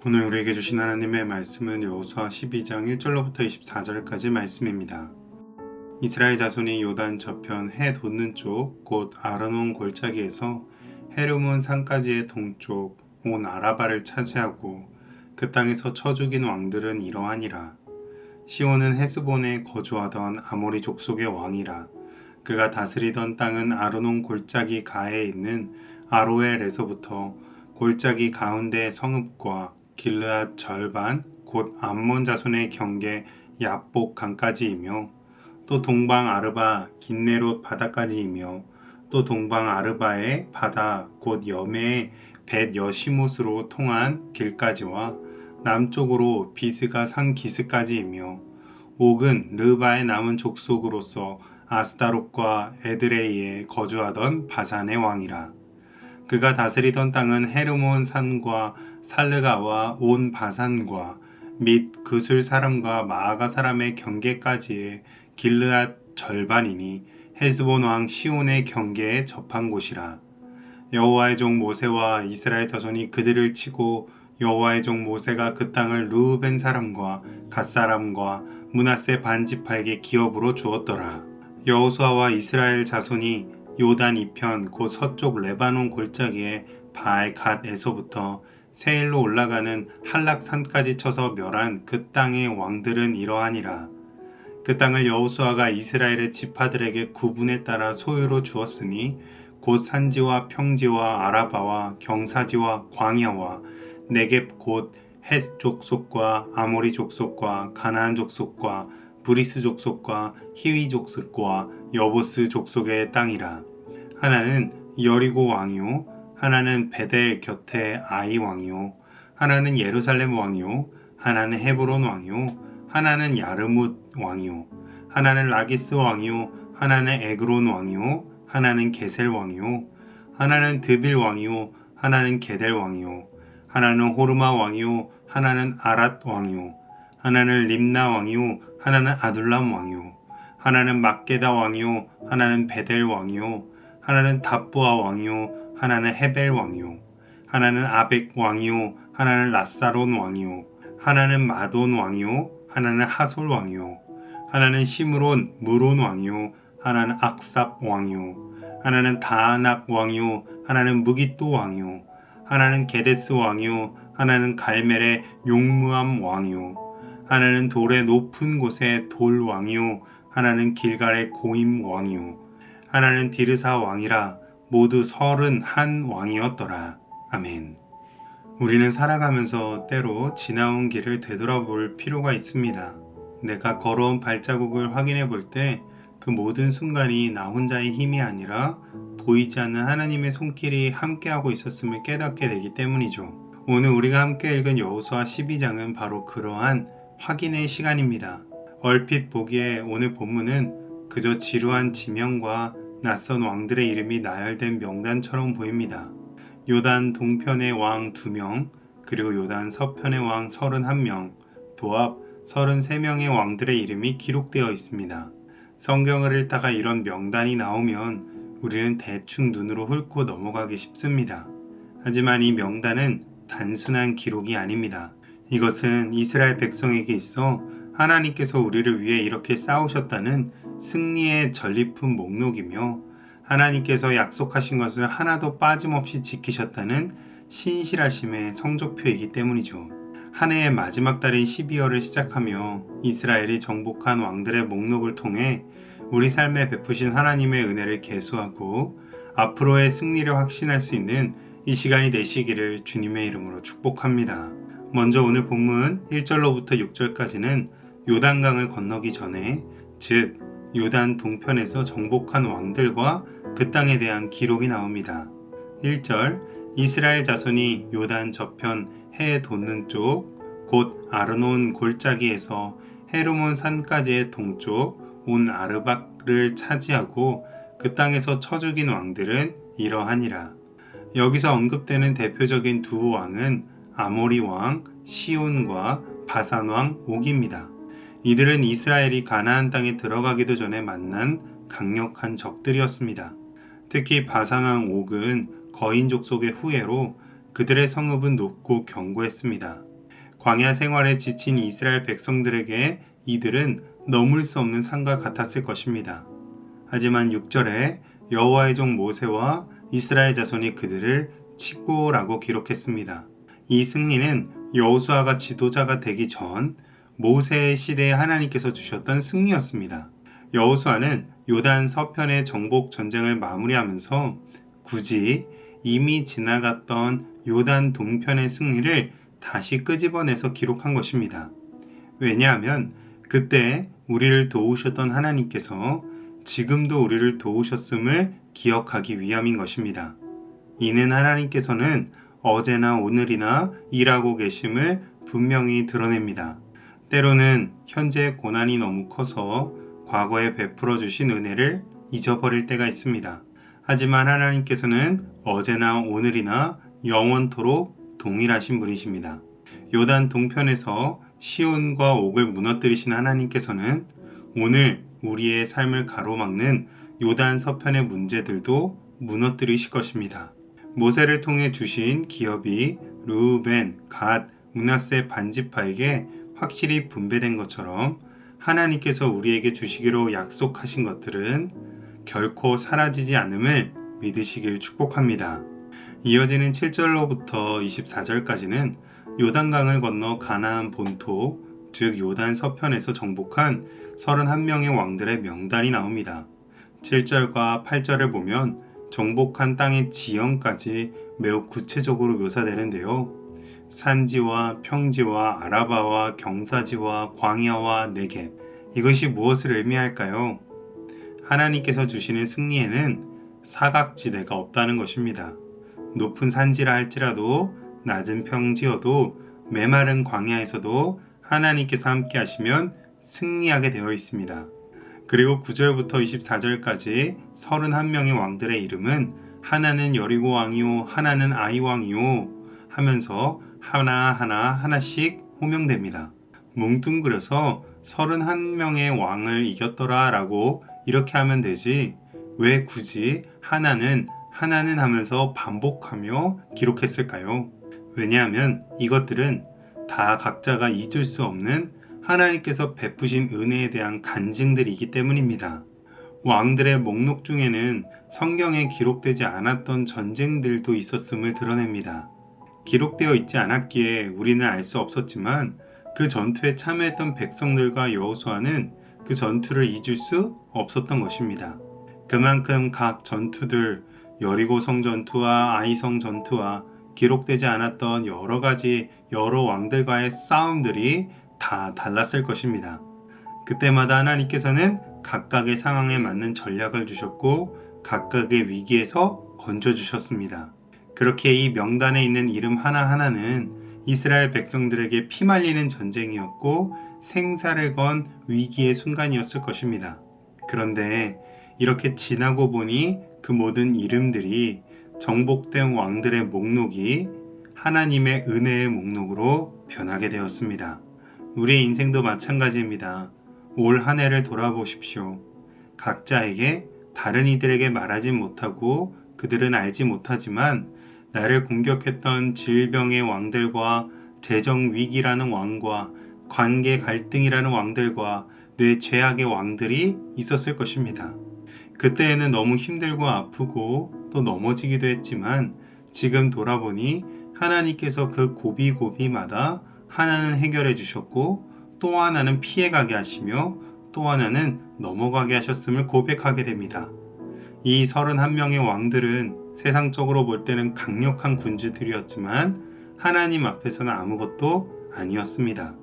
오늘 우리에게 주신 하나님의 말씀은 여호수아 12장 1절로부터 24절까지 말씀입니다. 이스라엘 자손이 요단 저편 해 돋는 쪽 곧 아르논 골짜기에서 헤르몬 산까지의 동쪽 온 아라바를 차지하고 그 땅에서 쳐 죽인 왕들은 이러하니라. 시온은 헤스본에 거주하던 아모리 족속의 왕이라. 그가 다스리던 땅은 아르논 골짜기 가에 있는 아로엘에서부터 골짜기 가운데 성읍과 길르앗 절반 곧 암몬 자손의 경계 야복 강까지이며 또 동방 아르바 긴네롯 바다까지이며 또 동방 아르바의 바다 곧 여메의 벳 여시못으로 통한 길까지와 남쪽으로 비스가 산 기스까지이며 옥은 르바의 남은 족속으로서 아스다롯과 에드레이에 거주하던 바산의 왕이라. 그가 다스리던 땅은 헤르몬 산과 살르가와 온 바산과 및 그술 사람과 마아가 사람의 경계까지의 길르앗 절반이니 헤스본 왕 시온의 경계에 접한 곳이라. 여호와의 종 모세와 이스라엘 자손이 그들을 치고 여호와의 종 모세가 그 땅을 르우벤 사람과 갓 사람과 므낫세 반지파에게 기업으로 주었더라. 여호수아와 이스라엘 자손이 요단 이편 곧 서쪽 레바논 골짜기의 바알 갓에서부터 세일로 올라가는 한락산까지 쳐서 멸한 그 땅의 왕들은 이러하니라. 그 땅을 여호수아가 이스라엘의 지파들에게 구분에 따라 소유로 주었으니 곧 산지와 평지와 아라바와 경사지와 광야와 네겝 곧 헷 족속과 아모리 족속과 가나안 족속과 브리스 족속과 히위 족속과 여보스 족속의 땅이라. 하나는 여리고 왕이요 하나는 베델 곁에 아이 왕이요 하나는 예루살렘 왕이요 하나는 헤브론 왕이요 하나는 야르뭇 왕이요 하나는 라기스 왕이요 하나는 에그론 왕이요 하나는 게셀 왕이요 하나는 드빌 왕이요 하나는 게델 왕이요 하나는 호르마 왕이요 하나는 아랏 왕이요 하나는 림나 왕이요 하나는 아둘람 왕이요 하나는 막게다 왕이요 하나는 베델 왕이요 하나는 답부아 왕이요 하나는 헤벨 왕이요 하나는 아벡 왕이요 하나는 라사론 왕이요 하나는 마돈 왕이요 하나는 하솔 왕이요 하나는 시므론 무론 왕이요 하나는 악삽 왕이요 하나는 다아낙 왕이요 하나는 무깃도 왕이요 하나는 게데스 왕이요 하나는 갈멜의 용무암 왕이요 하나는 돌의 높은 곳의 돌 왕이요 하나는 길갈의 고임 왕이요 하나는 디르사 왕이라. 모두 31 왕이었더라. 아멘. 우리는 살아가면서 때로 지나온 길을 되돌아볼 필요가 있습니다. 내가 걸어온 발자국을 확인해 볼 때 그 모든 순간이 나 혼자의 힘이 아니라 보이지 않는 하나님의 손길이 함께하고 있었음을 깨닫게 되기 때문이죠. 오늘 우리가 함께 읽은 여호수아 12장은 바로 그러한 확인의 시간입니다. 얼핏 보기에 오늘 본문은 그저 지루한 지명과 낯선 왕들의 이름이 나열된 명단처럼 보입니다. 요단 동편의 왕 2명, 그리고 요단 서편의 왕 31명, 도합 33명의 왕들의 이름이 기록되어 있습니다. 성경을 읽다가 이런 명단이 나오면 우리는 대충 눈으로 훑고 넘어가기 쉽습니다. 하지만 이 명단은 단순한 기록이 아닙니다. 이것은 이스라엘 백성에게 있어 하나님께서 우리를 위해 이렇게 싸우셨다는 승리의 전리품 목록이며 하나님께서 약속하신 것을 하나도 빠짐없이 지키셨다는 신실하심의 성적표이기 때문이죠. 한 해의 마지막 달인 12월을 시작하며 이스라엘이 정복한 왕들의 목록을 통해 우리 삶에 베푸신 하나님의 은혜를 계수하고 앞으로의 승리를 확신할 수 있는 이 시간이 되시기를 주님의 이름으로 축복합니다. 먼저 오늘 본문 1절로부터 6절까지는 요단강을 건너기 전에, 즉 요단 동편에서 정복한 왕들과 그 땅에 대한 기록이 나옵니다. 1절, 이스라엘 자손이 요단 저편 해 돋는 쪽 곧 아르논 골짜기에서 헤르몬 산까지의 동쪽 온 아르박을 차지하고 그 땅에서 쳐 죽인 왕들은 이러하니라. 여기서 언급되는 대표적인 두 왕은 아모리 왕 시온과 바산 왕 옥입니다. 이들은 이스라엘이 가나안 땅에 들어가기도 전에 만난 강력한 적들이었습니다. 특히 바산 왕 옥은 거인 족속의 후예로 그들의 성읍은 높고 견고했습니다. 광야 생활에 지친 이스라엘 백성들에게 이들은 넘을 수 없는 산과 같았을 것입니다. 하지만 6절에 여호와의 종 모세와 이스라엘 자손이 그들을 치고라고 기록했습니다. 이 승리는 여호수아가 지도자가 되기 전 모세의 시대에 하나님께서 주셨던 승리였습니다. 여호수아는 요단 서편의 정복 전쟁을 마무리하면서 굳이 이미 지나갔던 요단 동편의 승리를 다시 끄집어내서 기록한 것입니다. 왜냐하면 그때 우리를 도우셨던 하나님께서 지금도 우리를 도우셨음을 기억하기 위함인 것입니다. 이는 하나님께서는 어제나 오늘이나 일하고 계심을 분명히 드러냅니다. 때로는 현재의 고난이 너무 커서 과거에 베풀어 주신 은혜를 잊어버릴 때가 있습니다. 하지만 하나님께서는 어제나 오늘이나 영원토록 동일하신 분이십니다. 요단 동편에서 시온과 옥을 무너뜨리신 하나님께서는 오늘 우리의 삶을 가로막는 요단 서편의 문제들도 무너뜨리실 것입니다. 모세를 통해 주신 기업이 르우벤, 갓, 므낫세 반지파에게 확실히 분배된 것처럼 하나님께서 우리에게 주시기로 약속하신 것들은 결코 사라지지 않음을 믿으시길 축복합니다. 이어지는 7절로부터 24절까지는 요단강을 건너 가나안 본토, 즉 요단 서편에서 정복한 31명의 왕들의 명단이 나옵니다. 7절과 8절을 보면 정복한 땅의 지형까지 매우 구체적으로 묘사되는데요. 산지와 평지와 아라바와 경사지와 광야와 네겝, 이것이 무엇을 의미할까요? 하나님께서 주시는 승리에는 사각지대가 없다는 것입니다. 높은 산지라 할지라도 낮은 평지여도 메마른 광야에서도 하나님께서 함께 하시면 승리하게 되어 있습니다. 그리고 9절부터 24절까지 31명의 왕들의 이름은 하나는 여리고 왕이요 하나는 아이 왕이요 하면서 하나씩 호명됩니다. 뭉뚱그려서 31명의 왕을 이겼더라 라고 이렇게 하면 되지 왜 굳이 하나는 하면서 반복하며 기록했을까요? 왜냐하면 이것들은 다 각자가 잊을 수 없는 하나님께서 베푸신 은혜에 대한 간증들이기 때문입니다. 왕들의 목록 중에는 성경에 기록되지 않았던 전쟁들도 있었음을 드러냅니다. 기록되어 있지 않았기에 우리는 알 수 없었지만 그 전투에 참여했던 백성들과 여호수아는 그 전투를 잊을 수 없었던 것입니다. 그만큼 각 전투들, 여리고성 전투와 아이성 전투와 기록되지 않았던 여러 왕들과의 싸움들이 다 달랐을 것입니다. 그때마다 하나님께서는 각각의 상황에 맞는 전략을 주셨고 각각의 위기에서 건져주셨습니다. 그렇게 이 명단에 있는 이름 하나하나는 이스라엘 백성들에게 피말리는 전쟁이었고 생사를 건 위기의 순간이었을 것입니다. 그런데 이렇게 지나고 보니 그 모든 이름들이 정복된 왕들의 목록이 하나님의 은혜의 목록으로 변하게 되었습니다. 우리의 인생도 마찬가지입니다. 올 한 해를 돌아보십시오. 각자에게 다른 이들에게 말하지 못하고 그들은 알지 못하지만 나를 공격했던 질병의 왕들과 재정 위기라는 왕과 관계 갈등이라는 왕들과 내 죄악의 왕들이 있었을 것입니다. 그때에는 너무 힘들고 아프고 또 넘어지기도 했지만 지금 돌아보니 하나님께서 그 고비고비마다 하나는 해결해 주셨고 또 하나는 피해가게 하시며 또 하나는 넘어가게 하셨음을 고백하게 됩니다. 이 31명의 왕들은 세상적으로 볼 때는 강력한 군주들이었지만 하나님 앞에서는 아무것도 아니었습니다.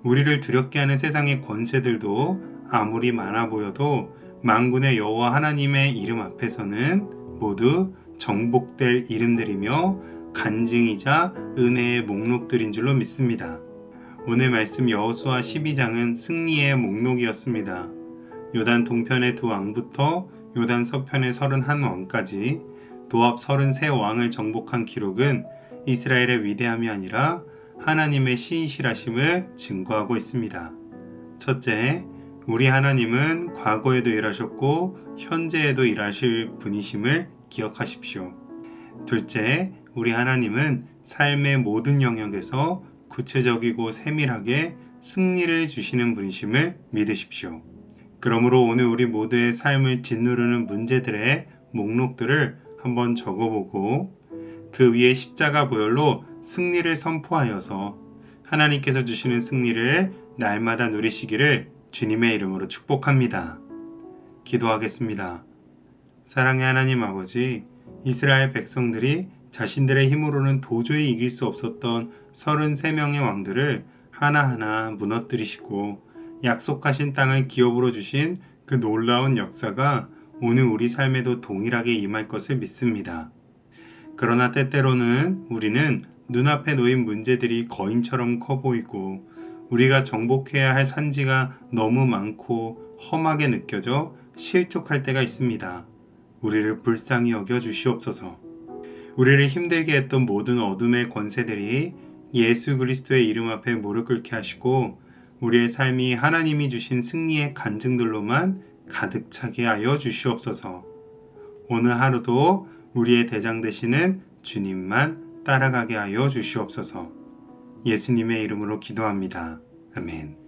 우리를 두렵게 하는 세상의 권세들도 아무리 많아 보여도 만군의 여호와 하나님의 이름 앞에서는 모두 정복될 이름들이며 간증이자 은혜의 목록들인 줄로 믿습니다. 오늘 말씀 여호수아 12장은 승리의 목록이었습니다. 요단 동편의 두 왕부터 요단 서편의 31왕까지 도합 33왕을 정복한 기록은 이스라엘의 위대함이 아니라 하나님의 신실하심을 증거하고 있습니다. 첫째, 우리 하나님은 과거에도 일하셨고 현재에도 일하실 분이심을 기억하십시오. 둘째, 우리 하나님은 삶의 모든 영역에서 구체적이고 세밀하게 승리를 주시는 분이심을 믿으십시오. 그러므로 오늘 우리 모두의 삶을 짓누르는 문제들의 목록들을 한번 적어보고 그 위에 십자가 보혈로 승리를 선포하여서 하나님께서 주시는 승리를 날마다 누리시기를 주님의 이름으로 축복합니다. 기도하겠습니다. 사랑의 하나님 아버지, 이스라엘 백성들이 자신들의 힘으로는 도저히 이길 수 없었던 33명의 왕들을 하나하나 무너뜨리시고 약속하신 땅을 기업으로 주신 그 놀라운 역사가 오늘 우리 삶에도 동일하게 임할 것을 믿습니다. 그러나 때때로는 우리는 눈앞에 놓인 문제들이 거인처럼 커 보이고 우리가 정복해야 할 산지가 너무 많고 험하게 느껴져 실족할 때가 있습니다. 우리를 불쌍히 여겨 주시옵소서. 우리를 힘들게 했던 모든 어둠의 권세들이 예수 그리스도의 이름 앞에 무릎 꿇게 하시고 우리의 삶이 하나님이 주신 승리의 간증들로만 가득 차게 하여 주시옵소서. 오늘 하루도 우리의 대장 되시는 주님만 따라가게 하여 주시옵소서. 예수님의 이름으로 기도합니다. 아멘.